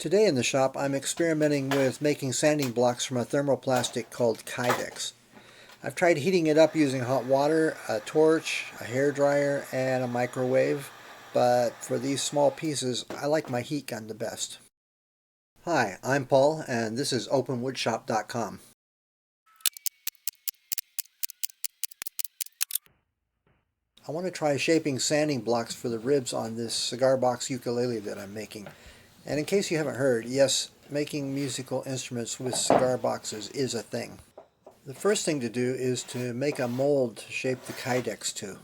Today in the shop I'm experimenting with making sanding blocks from a thermoplastic called Kydex. I've tried heating it up using hot water, a torch, a hairdryer, and a microwave, but for these small pieces I like my heat gun the best. Hi, I'm Paul and this is openwoodshop.com. I want to try shaping sanding blocks for the ribs on this cigar box ukulele that I'm making. And in case you haven't heard, yes, making musical instruments with cigar boxes is a thing. The first thing to do is to make a mold to shape the Kydex to.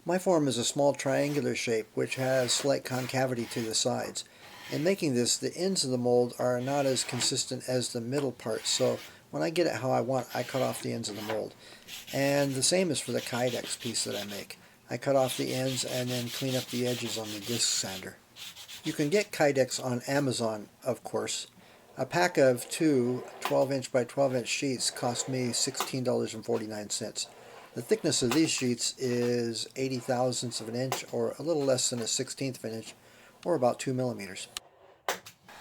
My form is a small triangular shape which has slight concavity to the sides. In making this, the ends of the mold are not as consistent as the middle part, so when I get it how I want, I cut off the ends of the mold. And the same is for the Kydex piece that I make. I cut off the ends and then clean up the edges on the disc sander. You can get Kydex on Amazon, of course. A pack of two 12-inch by 12-inch sheets cost me $16.49. The thickness of these sheets is 80 thousandths of an inch, or a little less than a 16th of an inch, or about 2 millimeters.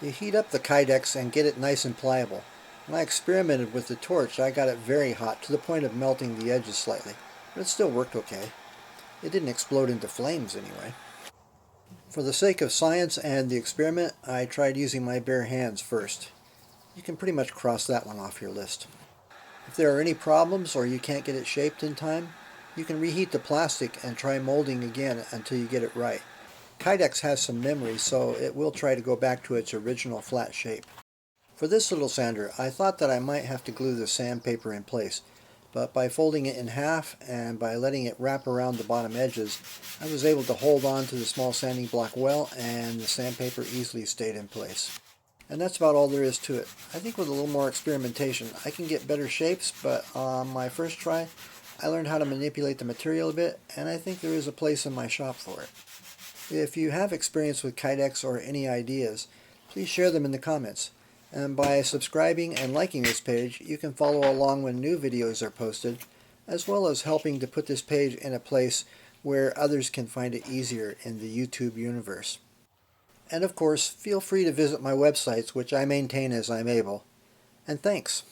You heat up the Kydex and get it nice and pliable. When I experimented with the torch, I got it very hot to the point of melting the edges slightly, but it still worked okay. It didn't explode into flames anyway. For the sake of science and the experiment, I tried using my bare hands first. You can pretty much cross that one off your list. If there are any problems or you can't get it shaped in time, you can reheat the plastic and try molding again until you get it right. Kydex has some memory, so it will try to go back to its original flat shape. For this little sander, I thought that I might have to glue the sandpaper in place, but by folding it in half and by letting it wrap around the bottom edges, I was able to hold on to the small sanding block well, and the sandpaper easily stayed in place. And that's about all there is to it. I think with a little more experimentation I can get better shapes, but on my first try I learned how to manipulate the material a bit, and I think there is a place in my shop for it. If you have experience with Kydex or any ideas, please share them in the comments. And by subscribing and liking this page, you can follow along when new videos are posted, as well as helping to put this page in a place where others can find it easier in the YouTube universe. And of course, feel free to visit my websites, which I maintain as I'm able. And thanks.